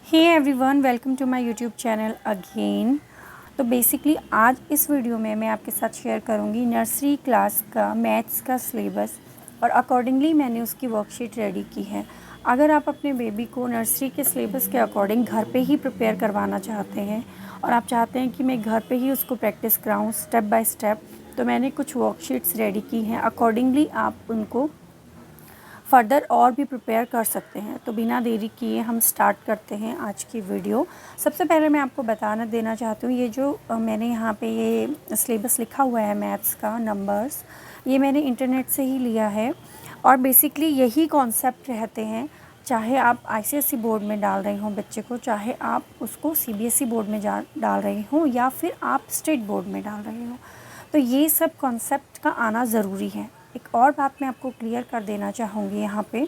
Hey everyone, welcome to my YouTube channel again. तो basically आज इस वीडियो में मैं आपके साथ शेयर करूंगी नर्सरी क्लास का मैथ्स का सिलेबस और अकॉर्डिंगली मैंने उसकी वर्कशीट रेडी की है। अगर आप अपने बेबी को नर्सरी के सिलेबस के अकॉर्डिंग घर पे ही प्रिपेयर करवाना चाहते हैं और आप चाहते हैं कि मैं घर पे ही उसको प्रैक्टिस कराऊँ स्टेप बाय स्टेप, तो मैंने कुछ वर्कशीट्स रेडी की हैं। अकॉर्डिंगली आप उनको फर्दर और भी प्रिपेयर कर सकते हैं। तो बिना देरी किए हम स्टार्ट करते हैं आज की वीडियो। सबसे पहले मैं आपको बताना देना चाहती हूँ, ये जो मैंने यहाँ पे ये सिलेबस लिखा हुआ है मैथ्स का नंबर्स, ये मैंने इंटरनेट से ही लिया है और बेसिकली यही कॉन्सेप्ट रहते हैं। चाहे आप आईसीएसई बोर्ड में डाल रहे हों बच्चे को, चाहे आप उसको सीबीएसई बोर्ड में डाल रहे हों या फिर आप स्टेट बोर्ड में डाल रहे हो, तो ये सब कॉन्सेप्ट का आना ज़रूरी है। एक और बात मैं आपको क्लियर कर देना चाहूँगी यहाँ पे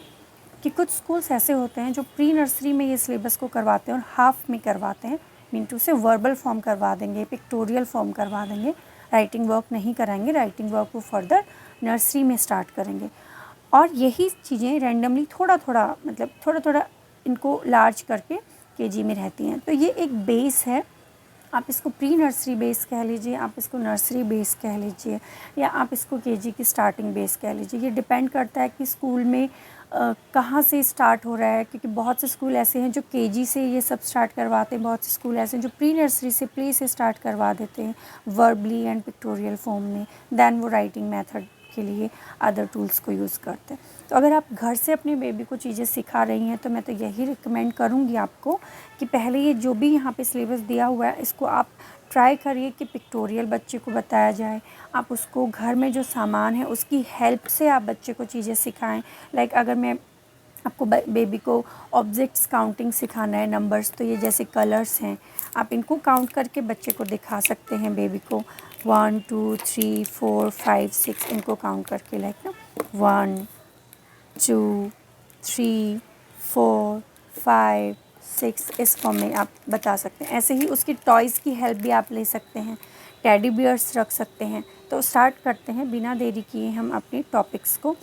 कि कुछ स्कूल्स ऐसे होते हैं जो प्री नर्सरी में ये सिलेबस को करवाते हैं और हाफ में करवाते हैं। मीन टू से वर्बल फॉर्म करवा देंगे, पिक्टोरियल फॉर्म करवा देंगे, राइटिंग वर्क नहीं कराएंगे। राइटिंग वर्क को फर्दर नर्सरी में स्टार्ट करेंगे और यही चीज़ें रैंडमली थोड़ा थोड़ा इनको लार्ज करके केजी में रहती हैं। तो ये एक बेस है, आप इसको प्री नर्सरी बेस कह लीजिए, आप इसको नर्सरी बेस कह लीजिए, या आप इसको केजी की स्टार्टिंग बेस कह लीजिए। ये डिपेंड करता है कि स्कूल में कहाँ से स्टार्ट हो रहा है, क्योंकि बहुत से स्कूल ऐसे हैं जो केजी से ये सब स्टार्ट करवाते हैं, बहुत से स्कूल ऐसे हैं जो प्री नर्सरी से प्ले से स्टार्ट करवा देते हैं वर्बली एंड पिक्टोरियल फॉर्म में, दैन वो राइटिंग मेथड के लिए अदर टूल्स को यूज़ करते हैं। तो अगर आप घर से अपने बेबी को चीज़ें सिखा रही हैं तो मैं तो यही रिकमेंड करूँगी आपको कि पहले ये जो भी यहाँ पे सिलेबस दिया हुआ है इसको आप ट्राई करिए कि पिक्टोरियल बच्चे को बताया जाए। आप उसको घर में जो सामान है उसकी हेल्प से आप बच्चे को चीज़ें सिखाएं। लाइक अगर मैं आपको बेबी को ऑब्जेक्ट्स काउंटिंग सिखाना है, नंबर्स, तो ये जैसे कलर्स हैं, आप इनको काउंट करके बच्चे को दिखा सकते हैं। बेबी को 1 2 3 4 5 6 इनको काउंट करके, लाइक ना 1 2 3 4 5 6 इस फॉर्म में आप बता सकते हैं। ऐसे ही उसकी टॉयज़ की हेल्प भी आप ले सकते हैं, टेडी बियर्स रख सकते हैं। तो स्टार्ट करते हैं बिना देरी किए हम अपने टॉपिक्स को।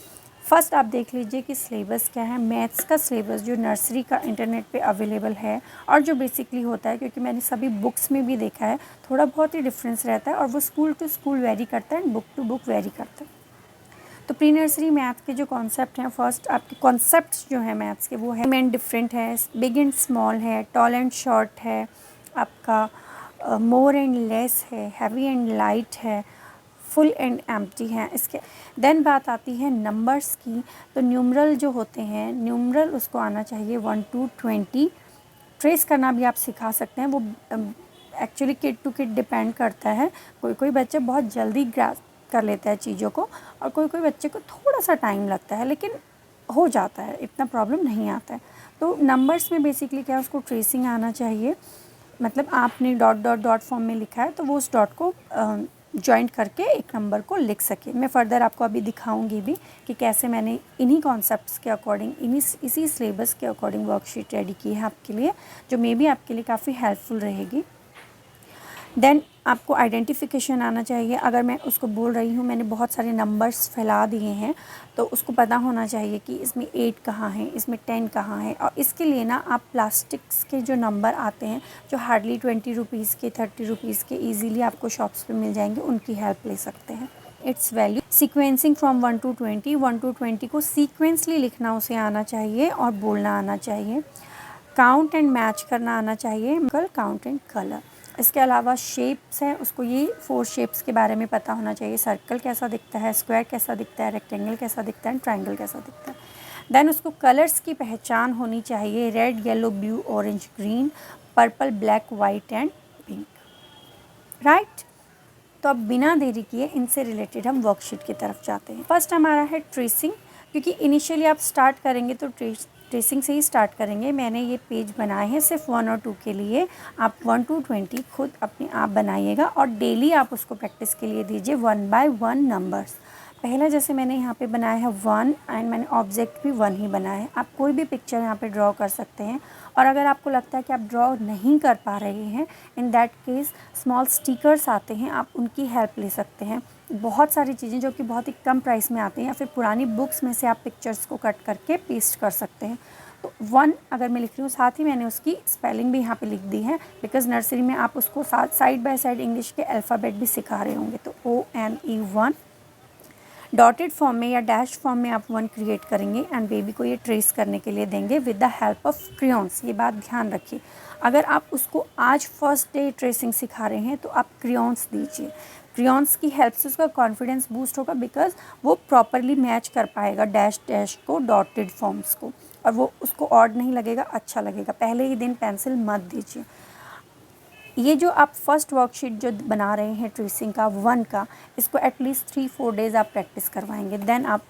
फर्स्ट आप देख लीजिए कि सिलेबस क्या है। मैथ्स का सिलेबस जो नर्सरी का इंटरनेट पे अवेलेबल है और जो बेसिकली होता है, क्योंकि मैंने सभी बुक्स में भी देखा है, थोड़ा बहुत ही डिफरेंस रहता है और वो स्कूल टू स्कूल वेरी करता है and book to book vary करता है। तो प्री नर्सरी मैथ के जो कॉन्सेप्ट हैं, फर्स्ट आपके कॉन्सेप्ट्स जो हैं मैथ्स के वो है मेन डिफरेंट है, बिग एंड स्मॉल है, टॉल एंड शॉर्ट है, आपका मोर एंड लेस है, हैवी एंड लाइट है, फुल एंड एम्प्टी है। इसके देन बात आती है नंबर्स की। तो न्यूमरल जो होते हैं, न्यूमरल उसको आना चाहिए 1 to 20। ट्रेस करना भी आप सिखा सकते हैं, वो actually kid to kid depend करता है। कोई कोई बच्चे बहुत जल्दी ग्रास्प कर लेता है चीज़ों को और कोई कोई बच्चे को थोड़ा सा टाइम लगता है, लेकिन हो जाता है, इतना प्रॉब्लम नहीं आता है। तो नंबर्स में बेसिकली क्या है, उसको ट्रेसिंग आना चाहिए। मतलब आपने डॉट डॉट डॉट फॉर्म में लिखा है तो वो उस डॉट को जॉइंट करके एक नंबर को लिख सके। मैं फ़र्दर आपको अभी दिखाऊंगी भी कि कैसे मैंने इन्हीं कॉन्सेप्ट्स के अकॉर्डिंग इसी सिलेबस के अकॉर्डिंग वर्कशीट रेडी की है आपके लिए, जो मे बी आपके लिए काफ़ी हेल्पफुल रहेगी। देन आपको आइडेंटिफिकेशन आना चाहिए। अगर मैं उसको बोल रही हूँ मैंने बहुत सारे नंबर्स फैला दिए हैं तो उसको पता होना चाहिए कि इसमें 8 कहाँ है, इसमें 10 कहाँ है। और इसके लिए ना आप प्लास्टिक्स के जो नंबर आते हैं जो हार्डली 20 रुपीज़ के, 30 रुपीज़ के ईजीली आपको शॉप्स पे मिल जाएंगे, उनकी हेल्प ले सकते हैं। It's value sequencing from 1 to 20। 1 to 20 को सीक्वेंसली लिखना उसे आना चाहिए और बोलना आना चाहिए। काउंट एंड मैच करना आना चाहिए, काउंट एंड कलर। इसके अलावा शेप्स हैं, उसको ये 4 शेप्स के बारे में पता होना चाहिए। सर्कल कैसा दिखता है, स्क्वायर कैसा दिखता है, रेक्टेंगल कैसा दिखता है, ट्रायंगल कैसा दिखता है। देन उसको कलर्स की पहचान होनी चाहिए, red yellow blue orange green, purple black white and pink, right. तो अब बिना देरी किए इनसे रिलेटेड हम वर्कशीट की तरफ जाते हैं। फर्स्ट हमारा है ट्रेसिंग, क्योंकि इनिशियली आप स्टार्ट करेंगे तो ट्रेसिंग से ही स्टार्ट करेंगे। मैंने ये पेज बनाए हैं सिर्फ 1 और 2 के लिए। आप 1 to 20 खुद अपने आप बनाइएगा और डेली आप उसको प्रैक्टिस के लिए दीजिए 1 by 1 नंबर्स। पहला जैसे मैंने यहाँ पे बनाया है 1 एंड मैंने ऑब्जेक्ट भी 1 ही बनाया है। आप कोई भी पिक्चर यहाँ पे ड्रॉ कर सकते हैं और अगर आपको लगता है कि आप ड्रॉ नहीं कर पा रहे हैं, in that case small stickers आते हैं, आप उनकी हेल्प ले सकते हैं। बहुत सारी चीज़ें जो कि बहुत ही कम प्राइस में आती हैं, या फिर पुरानी बुक्स में से आप पिक्चर्स को कट करके पेस्ट कर सकते हैं। तो 1 अगर मैं लिख रही हूँ, साथ ही मैंने उसकी स्पेलिंग भी यहाँ पे लिख दी है, बिकॉज़ नर्सरी में आप उसको साथ साइड बाय साइड इंग्लिश के अल्फ़ाबेट भी सिखा रहे होंगे। तो ONE 1, डॉटेड फॉर्म में या डैश फॉर्म में आप 1 क्रिएट करेंगे एंड बेबी को ये ट्रेस करने के लिए देंगे with the help of crayons. ये बात ध्यान रखिए, अगर आप उसको आज फर्स्ट डे ट्रेसिंग सिखा रहे हैं तो आप क्रेयॉन्स दीजिए। क्रेयॉन्स की हेल्प से उसका कॉन्फिडेंस बूस्ट होगा, बिकॉज वो प्रॉपरली मैच कर पाएगा डैश डैश को, डॉटेड फॉर्म्स को, और वो उसको ऑड नहीं लगेगा, अच्छा लगेगा। पहले ही दिन पेंसिल मत दीजिए। ये जो आप फर्स्ट वर्कशीट जो बना रहे हैं ट्रेसिंग का 1 का, इसको एटलीस्ट 3-4 डेज़ आप प्रैक्टिस करवाएंगे, देन आप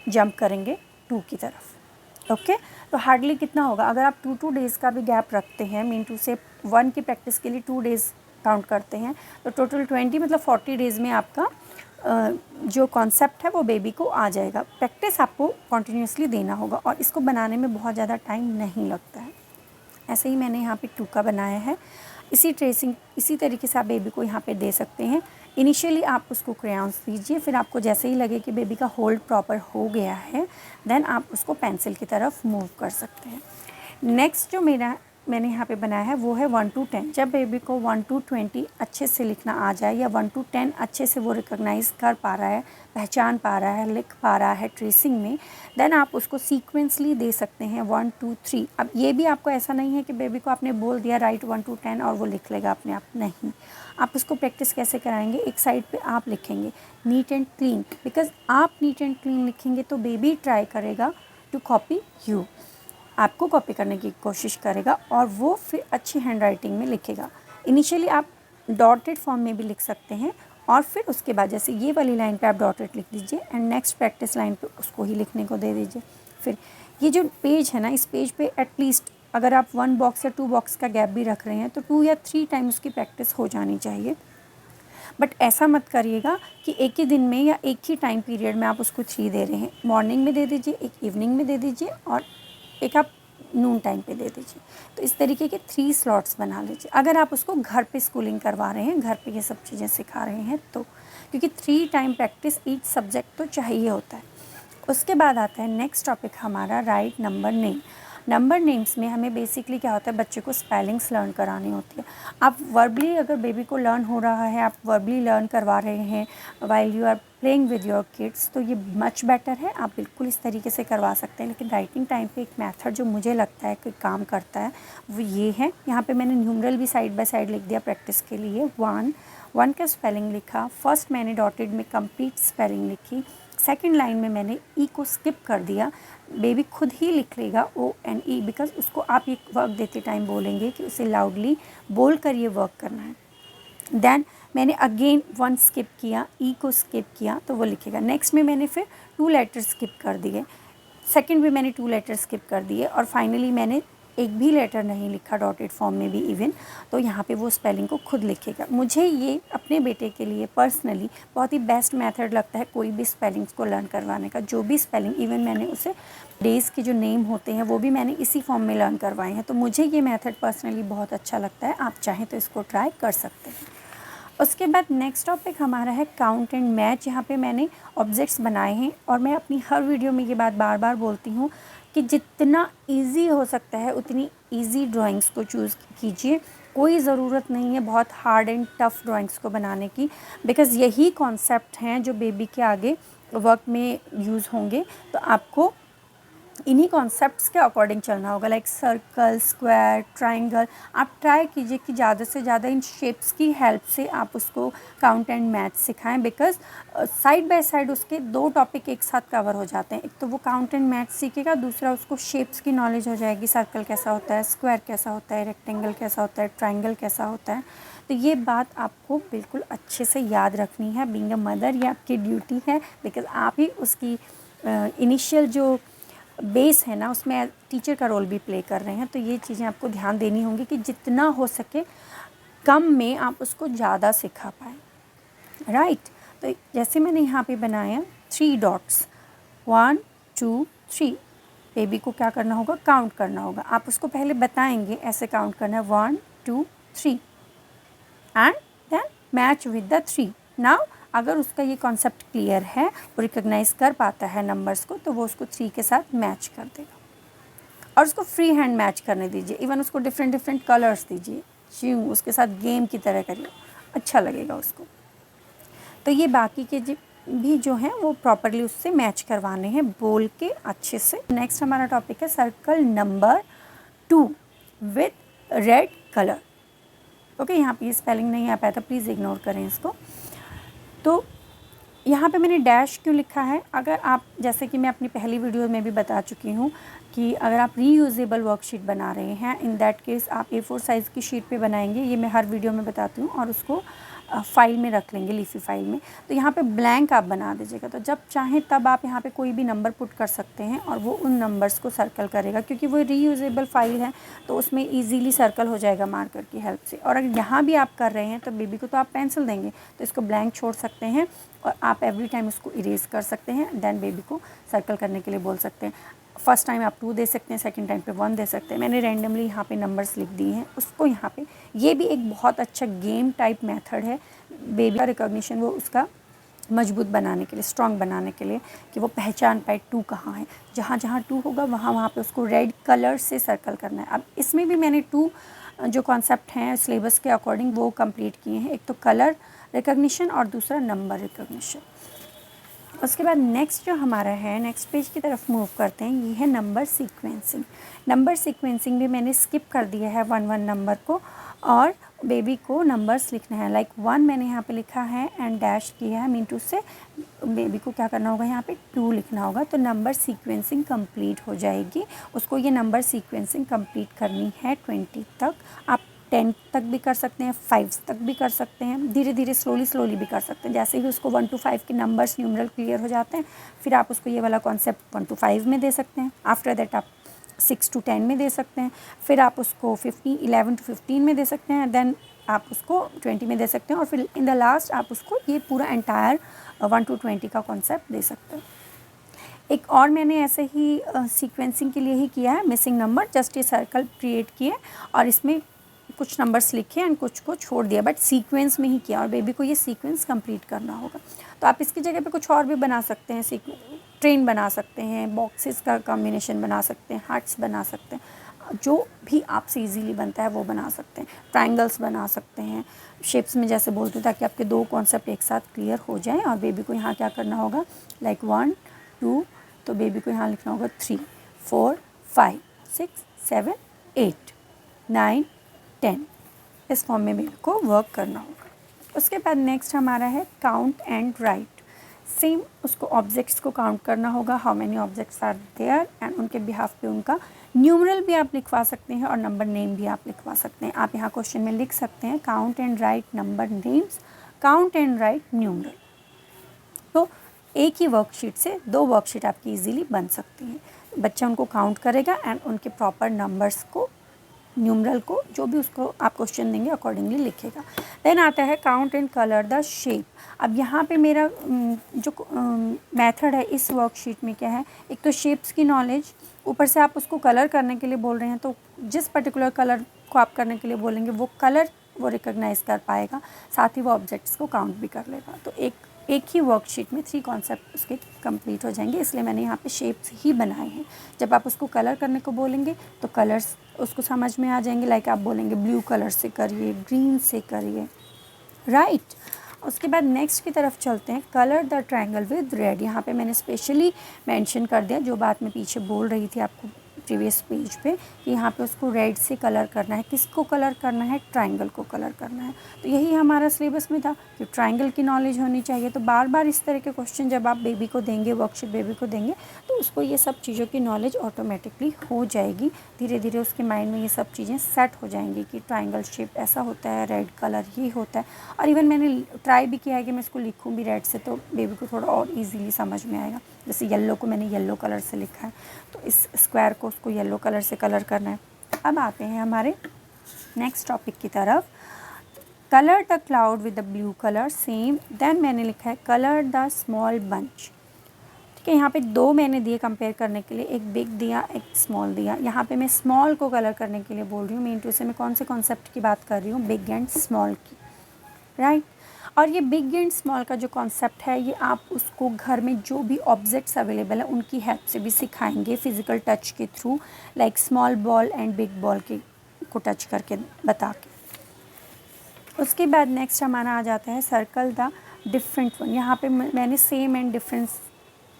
जंप करेंगे 2 की तरफ। ओके, तो हार्डली कितना होगा, अगर आप 2 डेज़ का भी गैप रखते हैं, मीन टू से 1 की प्रैक्टिस के लिए 2 डेज़ काउंट करते हैं, तो टोटल 20 मतलब 40 डेज़ में आपका जो कॉन्सेप्ट है वो बेबी को आ जाएगा। प्रैक्टिस आपको कॉन्टीन्यूसली देना होगा और इसको बनाने में बहुत ज़्यादा टाइम नहीं लगता है। ऐसे ही मैंने यहाँ पे 2 का बनाया है। इसी ट्रेसिंग इसी तरीके से आप बेबी को यहाँ पे दे सकते हैं। इनिशियली आप उसको क्रेयॉन्स दीजिए, फिर आपको जैसे ही लगे कि बेबी का होल्ड प्रॉपर हो गया है, देन आप उसको पेंसिल की तरफ मूव कर सकते हैं। नेक्स्ट जो मैंने यहाँ पे बनाया है वो है 1 to 10। जब बेबी को 1 to 20 अच्छे से लिखना आ जाए या 1 to 10 अच्छे से वो रिकॉग्नाइज़ कर पा रहा है, पहचान पा रहा है, लिख पा रहा है ट्रेसिंग में, देन आप उसको सीक्वेंसली दे सकते हैं 1 2 3। अब ये भी आपको ऐसा नहीं है कि बेबी को आपने बोल दिया राइट 1 to 10 और वो लिख लेगा अपने आप, नहीं। आप उसको प्रैक्टिस कैसे कराएंगे, एक साइड पे आप लिखेंगे नीट एंड क्लीन, बिकॉज आप नीट एंड क्लीन लिखेंगे तो बेबी ट्राई करेगा टू कॉपी यू, आपको कॉपी करने की कोशिश करेगा और वो फिर अच्छी हैंड राइटिंग में लिखेगा। इनिशियली आप डॉटेड फॉर्म में भी लिख सकते हैं और फिर उसके बाद जैसे ये वाली लाइन पे आप डॉटेड लिख दीजिए एंड नेक्स्ट प्रैक्टिस लाइन पे उसको ही लिखने को दे दीजिए। फिर ये जो पेज है ना, इस पेज पे एटलीस्ट अगर आप 1 बॉक्स या 2 बॉक्स का गैप भी रख रहे हैं तो 2 या 3 टाइम उसकी प्रैक्टिस हो जानी चाहिए। बट ऐसा मत करिएगा कि एक ही दिन में या एक ही टाइम पीरियड में आप उसको 3 दे रहे हैं। मॉर्निंग में दे दीजिए, एक इवनिंग में दे दीजिए और एक आप नून टाइम पे दे दीजिए। तो इस तरीके के 3 स्लॉट्स बना लीजिए। अगर आप उसको घर पे स्कूलिंग करवा रहे हैं, घर पे ये सब चीज़ें सिखा रहे हैं तो, क्योंकि 3 टाइम प्रैक्टिस ईच सब्जेक्ट तो चाहिए होता है। उसके बाद आता है नेक्स्ट टॉपिक हमारा right number name. Number names में हमें बेसिकली क्या होता है, बच्चे को स्पेलिंग्स लर्न करानी होती है। आप वर्बली अगर बेबी को लर्न हो रहा है, आप वर्बली लर्न करवा रहे हैं while you are playing with your kids, तो ये मच बेटर है, आप बिल्कुल इस तरीके से करवा सकते हैं। लेकिन राइटिंग टाइम पे एक मेथड जो मुझे लगता है कि काम करता है वो ये है। यहाँ पे मैंने न्यूमरल भी साइड बाय साइड लिख दिया प्रैक्टिस के लिए। 1 का स्पेलिंग लिखा, फर्स्ट मैंने डॉटेड में कंप्लीट स्पेलिंग लिखी, सेकंड लाइन में मैंने ई को स्किप कर दिया। बेबी खुद ही लिख लेगा ONE, बिकॉज उसको आप ये वर्क देते टाइम बोलेंगे कि उसे लाउडली बोल कर ये वर्क करना है। देन मैंने अगेन 1 स्किप किया, ई को स्किप किया तो वो लिखेगा। नेक्स्ट में मैंने फिर 2 लेटर स्किप कर दिए, सेकंड में मैंने 2 लेटर स्किप कर दिए और फाइनली मैंने एक भी लेटर नहीं लिखा डॉटेड फॉर्म में भी इवन, तो यहाँ पे वो स्पेलिंग को खुद लिखेगा। मुझे ये अपने बेटे के लिए पर्सनली बहुत ही बेस्ट मेथड लगता है कोई भी स्पेलिंग्स को लर्न करवाने का। जो भी स्पेलिंग, इवन मैंने उसे डेज़ के जो नेम होते हैं वो भी मैंने इसी फॉर्म में लर्न करवाए हैं, तो मुझे ये मेथड पर्सनली बहुत अच्छा लगता है। आप चाहें तो इसको ट्राई कर सकते हैं। उसके बाद नेक्स्ट टॉपिक हमारा है काउंट एंड मैच। यहाँ पे मैंने ऑब्जेक्ट्स बनाए हैं और मैं अपनी हर वीडियो में ये बात बार बार बोलती हूँ कि जितना इजी हो सकता है उतनी इजी ड्राइंग्स को चूज़ कीजिए। कोई ज़रूरत नहीं है बहुत हार्ड एंड टफ़ ड्राइंग्स को बनाने की, बिकॉज़ यही कॉन्सेप्ट हैं जो बेबी के आगे वर्क में यूज़ होंगे। तो आपको इन्हीं कॉन्सेप्ट्स के अकॉर्डिंग चलना होगा, लाइक सर्कल, स्क्वायर, ट्रायंगल। आप ट्राई कीजिए कि ज़्यादा से ज़्यादा इन शेप्स की हेल्प से आप उसको काउंट एंड मैथ सिखाएं, बिकॉज साइड बाय साइड उसके 2 टॉपिक एक साथ कवर हो जाते हैं। एक तो वो काउंट एंड मैथ सीखेगा, दूसरा उसको शेप्स की नॉलेज हो जाएगी, सर्कल कैसा होता है, स्क्वायर कैसा होता है, रेक्टेंगल कैसा होता है, ट्रायंगल कैसा होता है। तो ये बात आपको बिल्कुल अच्छे से याद रखनी है। बीइंग अ मदर ये आपकी ड्यूटी है, बिकॉज आप ही उसकी इनिशियल जो बेस है ना उसमें टीचर का रोल भी प्ले कर रहे हैं। तो ये चीज़ें आपको ध्यान देनी होंगी कि जितना हो सके कम में आप उसको ज़्यादा सिखा पाएँ, राइट। तो जैसे मैंने यहाँ पे बनाया 3 डॉट्स, 1 2 3। बेबी को क्या करना होगा, काउंट करना होगा। आप उसको पहले बताएंगे ऐसे काउंट करना है 1 2 3 and then match with the 3। Now अगर उसका ये कॉन्सेप्ट क्लियर है, वो रिकॉग्नाइज़ कर पाता है नंबर्स को, तो वो उसको 3 के साथ मैच कर देगा। और उसको फ्री हैंड मैच करने दीजिए, इवन उसको डिफरेंट डिफरेंट कलर्स दीजिए, यूँ उसके साथ गेम की तरह करिए, अच्छा लगेगा उसको। तो ये बाकी के भी जो हैं वो प्रॉपरली उससे मैच करवाने हैं बोल के अच्छे से। नेक्स्ट हमारा टॉपिक है circle number 2 with red colour. Okay, यहाँ पे ये स्पेलिंग नहीं आ पाया था, प्लीज़ इग्नोर करें इसको। तो यहाँ पे मैंने डैश क्यों लिखा है, अगर आप, जैसे कि मैं अपनी पहली वीडियो में भी बता चुकी हूँ कि अगर आप रीयूजेबल वर्कशीट बना रहे हैं, इन दैट केस आप A4 साइज़ की शीट पे बनाएंगे, ये मैं हर वीडियो में बताती हूँ, और उसको फाइल में रख लेंगे, लीफी फाइल में। तो यहाँ पे ब्लैंक आप बना दीजिएगा, तो जब चाहें तब आप यहाँ पे कोई भी नंबर पुट कर सकते हैं और वो उन नंबर्स को सर्कल करेगा, क्योंकि वो रीयूजेबल फाइल है तो उसमें ईजीली सर्कल हो जाएगा मार्कर की हेल्प से। और अगर यहाँ भी आप कर रहे हैं तो बेबी को तो आप पेंसिल देंगे, तो इसको ब्लैंक छोड़ सकते हैं और आप एवरी टाइम उसको इरेज कर सकते हैं, देन बेबी को सर्कल करने के लिए बोल सकते हैं। फर्स्ट टाइम आप 2 दे सकते हैं, सेकंड टाइम पे 1 दे सकते हैं। मैंने रैंडमली यहाँ पे नंबर्स लिख दिए हैं उसको यहाँ पे। ये भी एक बहुत अच्छा गेम टाइप मेथड है बेबी का रिकॉग्निशन, वो उसका मजबूत बनाने के लिए, स्ट्रॉन्ग बनाने के लिए, कि वो पहचान पाए 2 कहाँ है। जहाँ जहाँ 2 होगा वहाँ पे उसको रेड कलर से सर्कल करना है। अब इसमें भी मैंने 2 जो कॉन्सेप्ट हैं सिलेबस के अकॉर्डिंग वो कंप्लीट किए हैं, एक तो कलर रिकॉग्निशन और दूसरा नंबर रिकॉग्निशन। उसके बाद नेक्स्ट जो हमारा है, नेक्स्ट पेज की तरफ मूव करते हैं, ये है नंबर सीक्वेंसिंग। नंबर सीक्वेंसिंग भी मैंने स्किप कर दिया है 1-1 नंबर को, और बेबी को नंबर्स लिखना है। लाइक 1 मैंने यहाँ पे लिखा है एंड डैश किया है, मीन टू से बेबी को क्या करना होगा, यहाँ पे 2 लिखना होगा, तो नंबर सीक्वेंसिंग कंप्लीट हो जाएगी। उसको ये नंबर सीक्वेंसिंग कंप्लीट करनी है 20 तक। आप 10 तक भी कर सकते हैं, 5 तक भी कर सकते हैं, धीरे धीरे स्लोली भी कर सकते हैं। जैसे ही उसको 1 to 5 के नंबर्स न्यूमरल क्लियर हो जाते हैं, फिर आप उसको ये वाला कॉन्सेप्ट 1 to 5 में दे सकते हैं। आफ्टर दैट आप 6 to 10 में दे सकते हैं, फिर आप उसको 11 to 15 में दे सकते हैं, देन आप उसको 20 में दे सकते हैं, और फिर इन द लास्ट आप उसको ये पूरा एंटायर 1 to 20 का कॉन्सेप्ट दे सकते हैं। एक और मैंने ऐसे ही सीक्वेंसिंग के लिए ही किया है, मिसिंग नंबर, जस्ट ये सर्कल क्रिएट किए और इसमें कुछ नंबर्स लिखे एंड कुछ को छोड़ दिया, बट सीक्वेंस में ही किया, और बेबी को ये सीक्वेंस कंप्लीट करना होगा। तो आप इसकी जगह पे कुछ और भी बना सकते हैं, ट्रेन बना सकते हैं, बॉक्सेस का कॉम्बिनेशन बना सकते हैं, हार्ट्स बना सकते हैं, जो भी आपसे इजीली बनता है वो बना सकते हैं। ट्रायंगल्स बना सकते हैं, शेप्स में जैसे बोलते हैं, ताकि आपके 2 कॉन्सेप्ट एक साथ क्लियर हो जाएं। और बेबी को यहाँ क्या करना होगा, लाइक 1 2, तो बेबी को यहाँ लिखना होगा 3 4 5 6 7 8 9 10, इस फॉर्म में बेबी को वर्क करना होगा। उसके बाद नेक्स्ट हमारा है काउंट एंड राइट। सेम उसको ऑब्जेक्ट्स को काउंट करना होगा, how many objects are there, and उनके बिहाफ पे उनका न्यूमरल भी आप लिखवा सकते हैं और नंबर नेम भी आप लिखवा सकते हैं। आप यहाँ क्वेश्चन में लिख सकते हैं count and right number names, count and right numeral. तो एक ही वर्कशीट से 2 वर्कशीट आपकी इजीली बन सकती हैं। बच्चा उनको काउंट करेगा एंड उनके प्रॉपर नंबर्स को, न्यूमरल को, जो भी उसको आप क्वेश्चन देंगे अकॉर्डिंगली लिखेगा। देन आता है count and colour the shape. अब यहाँ पे मेरा जो मेथड है इस वर्कशीट में क्या है, एक तो शेप्स की नॉलेज, ऊपर से आप उसको कलर करने के लिए बोल रहे हैं, तो जिस पर्टिकुलर कलर को आप करने के लिए बोलेंगे वो कलर वो रिकॉग्नाइज़ कर पाएगा, साथ ही वो ऑब्जेक्ट्स को काउंट भी कर लेगा। तो एक ही वर्कशीट में 3 कॉन्सेप्ट उसके कंप्लीट हो जाएंगे, इसलिए मैंने यहाँ पे शेप्स ही बनाए हैं। जब आप उसको कलर करने को बोलेंगे तो कलर्स उसको समझ में आ जाएंगे, लाइक आप बोलेंगे ब्लू कलर से करिए, ग्रीन से करिए, राइट। उसके बाद नेक्स्ट की तरफ चलते हैं, colour the triangle with red. यहाँ पे मैंने स्पेशली मेंशन कर दिया, जो बात मैं पीछे बोल रही थी आपको प्रीवियस पेज पे, कि यहाँ पे उसको रेड से कलर करना है। किसको कलर करना है, ट्रायंगल को कलर करना है। तो यही हमारा सिलेबस में था कि ट्रायंगल की नॉलेज होनी चाहिए। तो बार बार इस तरह के क्वेश्चन जब आप बेबी को देंगे, वर्कशीट बेबी को देंगे, तो उसको ये सब चीज़ों की नॉलेज ऑटोमेटिकली हो जाएगी। धीरे धीरे उसके माइंड में ये सब चीज़ें सेट हो जाएंगी कि ट्रायंगल शेप ऐसा होता है, रेड कलर ये होता है। और इवन मैंने ट्राई भी किया है कि मैं इसको लिखूँ भी रेड से, तो बेबी को थोड़ा और ईजीली समझ में आएगा। जैसे येलो को मैंने येलो कलर से लिखा है, तो इस स्क्वायर को उसको येलो कलर से कलर करना है। अब आते हैं हमारे नेक्स्ट टॉपिक की तरफ, colour the cloud with the blue colour, same. Then मैंने लिखा है कलर द स्मॉल बंच। ठीक है, यहाँ पे 2 मैंने दिए कंपेयर करने के लिए, एक बिग दिया, एक स्मॉल दिया। यहाँ पे मैं स्मॉल को कलर करने के लिए बोल रही हूँ, मेन टू से मैं कौन से कॉन्सेप्ट की बात कर रही हूँ, बिग एंड स्मॉल की, राइट। और ये बिग एंड स्मॉल का जो कॉन्सेप्ट है ये आप उसको घर में जो भी ऑब्जेक्ट्स अवेलेबल है उनकी हेल्प से भी सिखाएंगे फिज़िकल टच के through, like small ball and big ball के को टच करके बता के। उसके बाद नेक्स्ट हमारा आ जाता है सर्कल द डिफरेंट वन। यहाँ पे मैंने सेम एंड डिफरेंस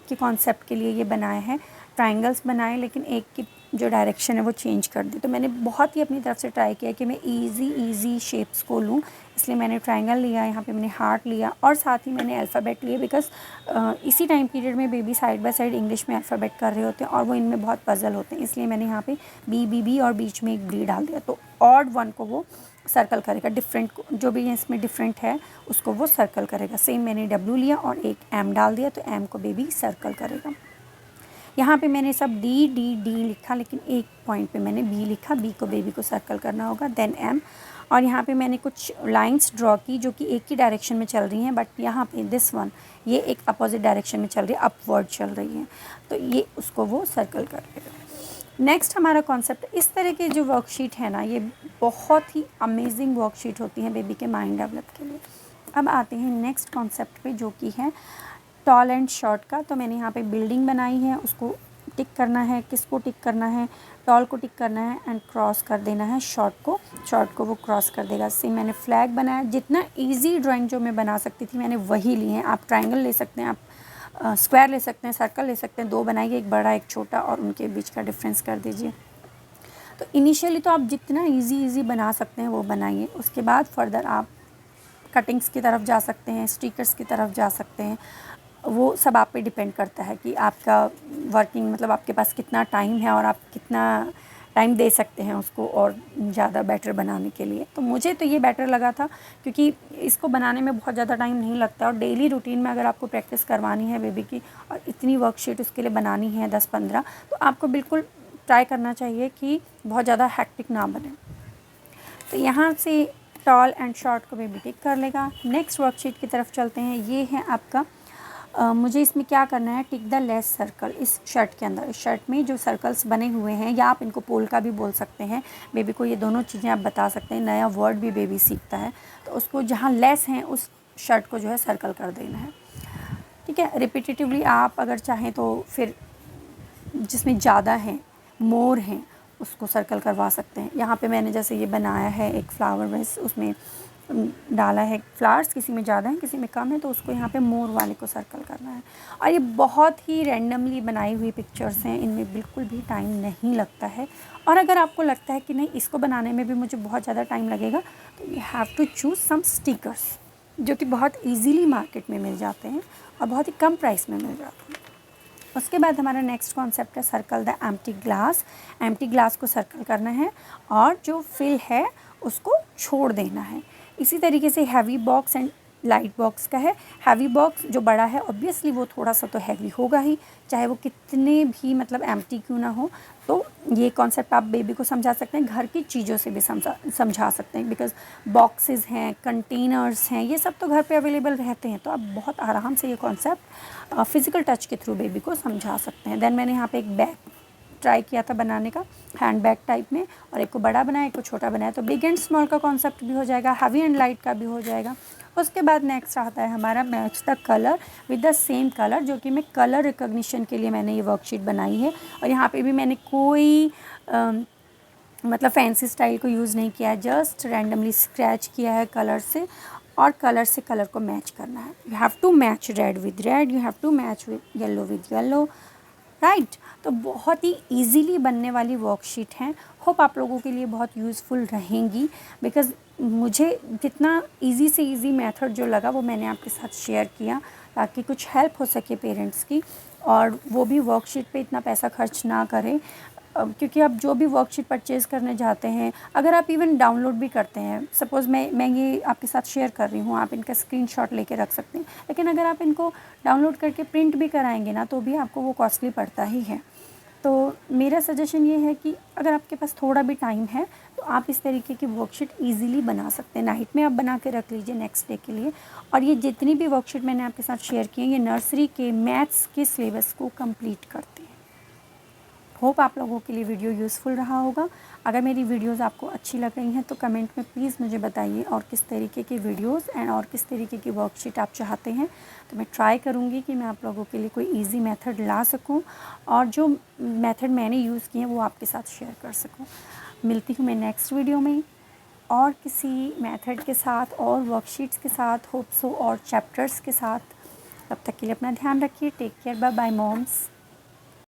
के कॉन्सेप्ट के लिए ये बनाए हैं, ट्रायंगल्स बनाए, लेकिन एक की जो डायरेक्शन है वो चेंज कर दी। तो मैंने बहुत ही अपनी तरफ से ट्राई किया कि मैं इजी शेप्स को लूँ, इसलिए मैंने ट्रायंगल लिया, यहाँ पे मैंने हार्ट लिया और साथ ही मैंने अल्फ़ाबेट लिए, बिकॉज इसी टाइम पीरियड में baby side by side English में अल्फ़ाबेट कर रहे होते हैं और वो इनमें बहुत पजल होते हैं, इसलिए मैंने यहाँ पे बी और बीच में एक बी डाल दिया। तो ऑड वन को वो सर्कल करेगा, डिफरेंट को जो भी इसमें डिफरेंट है उसको वो सर्कल करेगा। सेम मैंने डब्ल्यू लिया और एक एम डाल दिया, तो एम को बेबी सर्कल करेगा। यहाँ पे मैंने सब डी डी डी लिखा, लेकिन एक पॉइंट पे मैंने बी लिखा, बी को बेबी को सर्कल करना होगा, देन एम। और यहाँ पे मैंने कुछ लाइंस ड्रॉ की जो कि एक ही डायरेक्शन में चल रही हैं, बट यहाँ पे दिस वन ये एक अपोजिट डायरेक्शन में चल रही है, अपवर्ड चल रही है, तो ये उसको वो सर्कल कर देगा। नेक्स्ट हमारा कॉन्सेप्ट, इस तरह के जो वर्कशीट है ना, ये बहुत ही अमेजिंग वर्कशीट होती हैं बेबी के माइंड डेवलप के लिए। अब आते हैं नेक्स्ट कॉन्सेप्ट पे जो कि है टॉल एंड शॉर्ट का। तो मैंने यहाँ पे बिल्डिंग बनाई है, उसको टिक करना है, किसको टिक करना है, टॉल को टिक करना है एंड क्रॉस कर देना है शॉर्ट को वो क्रॉस कर देगा। सेम मैंने फ्लैग बनाया, जितना ईजी ड्राइंग जो मैं बना सकती थी मैंने वही ली है। आप ट्रायंगल ले सकते हैं, आप स्क्वायर ले सकते हैं, सर्कल ले सकते हैं, दो बनाइए, एक बड़ा एक छोटा, और उनके बीच का डिफरेंस कर दीजिए। तो इनिशियली तो आप जितना इजी बना सकते हैं वो बनाइए, उसके बाद फर्दर आप कटिंग्स की तरफ जा सकते हैं, स्टिकर्स की तरफ जा सकते हैं, वो सब आप पे डिपेंड करता है कि आपका वर्किंग मतलब आपके पास कितना टाइम है और आप कितना टाइम दे सकते हैं उसको और ज़्यादा बेटर बनाने के लिए। तो मुझे तो ये बेटर लगा था क्योंकि इसको बनाने में बहुत ज़्यादा टाइम नहीं लगता, और डेली रूटीन में अगर आपको प्रैक्टिस करवानी है बेबी की और इतनी वर्कशीट उसके लिए बनानी है 10-15, तो आपको बिल्कुल ट्राई करना चाहिए कि बहुत ज़्यादा हैक्टिक ना बने। तो यहाँ से टॉल एंड शॉर्ट को बेबी टिक कर लेगा। नेक्स्ट वर्कशीट की तरफ चलते हैं। ये है आपका मुझे इसमें क्या करना है, टिक द लेस सर्कल। इस शर्ट के अंदर, इस शर्ट में जो सर्कल्स बने हुए हैं, या आप इनको पोल का भी बोल सकते हैं, बेबी को ये दोनों चीज़ें आप बता सकते हैं। नया वर्ड भी बेबी सीखता है, तो उसको जहाँ लेस हैं उस शर्ट को जो है सर्कल कर देना है। ठीक है, रिपीटेटिवली आप अगर चाहें तो फिर जिसमें ज़्यादा हैं, मोर हैं, उसको सर्कल करवा सकते हैं। यहाँ पे मैंने जैसे ये बनाया है एक फ्लावर वेस, उसमें डाला है फ्लावर्स, किसी में ज़्यादा है किसी में कम है, तो उसको यहाँ पे मोर वाले को सर्कल करना है। और ये बहुत ही रैंडमली बनाई हुई पिक्चर्स हैं, इनमें बिल्कुल भी टाइम नहीं लगता है। और अगर आपको लगता है कि नहीं इसको बनाने में भी मुझे बहुत ज़्यादा टाइम लगेगा, तो you have to choose some stickers जो कि बहुत ईजीली मार्केट में मिल जाते हैं और बहुत ही कम प्राइस में मिल जाते हैं। उसके बाद हमारा नेक्स्ट कॉन्सेप्ट है circle the empty glass. Empty glass को सर्कल करना है और जो फिल है उसको छोड़ देना है। इसी तरीके से heavy box and light box का है। हैवी बॉक्स जो बड़ा है ऑब्वियसली वो थोड़ा सा तो हैवी होगा ही, चाहे वो कितने भी मतलब एम्प्टी क्यों ना हो। तो ये कॉन्सेप्ट आप बेबी को समझा सकते हैं, घर की चीज़ों से भी समझा सकते हैं, बिकॉज़ बॉक्सेस हैं, कंटेनर्स हैं, ये सब तो घर पे अवेलेबल रहते हैं। तो आप बहुत आराम से ये कॉन्सेप्ट फिज़िकल टच के थ्रू बेबी को समझा सकते हैं। देन मैंने यहाँ पे एक बैग ट्राई किया था बनाने का, हैंड बैग टाइप में, और एक को बड़ा बनाया, एक को छोटा बनाया। तो बिग एंड स्मॉल का कॉन्सेप्ट भी हो जाएगा, हैवी एंड लाइट का भी हो जाएगा। उसके बाद नेक्स्ट आता है हमारा match the colour with the same colour, जो कि मैं कलर रिकॉग्निशन के लिए मैंने ये वर्कशीट बनाई है। और यहाँ पे भी मैंने कोई मतलब फैंसी स्टाइल को यूज़ नहीं किया है, जस्ट रैंडमली स्क्रैच किया है कलर से, और कलर से कलर को मैच करना है। You have to match red with red, you have to match with yellow with yellow, right. तो बहुत ही इजीली बनने वाली वर्कशीट हैं। होप आप लोगों के लिए बहुत यूज़फुल रहेंगी, बिकॉज़ मुझे जितना इजी से इजी मेथड जो लगा वो मैंने आपके साथ शेयर किया, ताकि कुछ हेल्प हो सके पेरेंट्स की, और वो भी वर्कशीट पे इतना पैसा खर्च ना करें। क्योंकि आप जो भी वर्कशीट परचेज़ करने जाते हैं, अगर आप इवन डाउनलोड भी करते हैं, सपोज़ मैं ये आपके साथ शेयर कर रही हूँ, आप इनका स्क्रीनशॉट लेके रख सकते हैं, लेकिन अगर आप इनको डाउनलोड करके प्रिंट भी कराएंगे ना, तो भी आपको वो कॉस्टली पड़ता ही है। तो मेरा सजेशन ये है कि अगर आपके पास थोड़ा भी टाइम है तो आप इस तरीके की वर्कशीट ईज़िली बना सकते हैं। नाइट में आप बना के रख लीजिए नेक्स्ट डे के लिए। और ये जितनी भी वर्कशीट मैंने आपके साथ शेयर की है, ये नर्सरी के मैथ्स के सिलेबस को कंप्लीट करती है। होप आप लोगों के लिए वीडियो यूज़फुल रहा होगा। अगर मेरी वीडियोस आपको अच्छी लग रही हैं तो कमेंट में प्लीज़ मुझे बताइए और किस तरीके की वीडियोस एंड और किस तरीके की वर्कशीट आप चाहते हैं। तो मैं ट्राई करूँगी कि मैं आप लोगों के लिए कोई ईजी मेथड ला सकूँ और जो मेथड मैंने यूज़ किए हैं वो आपके साथ शेयर कर सकूँ। मिलती हूँ मैं नेक्स्ट वीडियो में और किसी मेथड के साथ और वर्कशीट्स के साथ, होप सो और चैप्टर्स के साथ। तब तक के लिए अपना ध्यान रखिए। Take care, bye bye moms.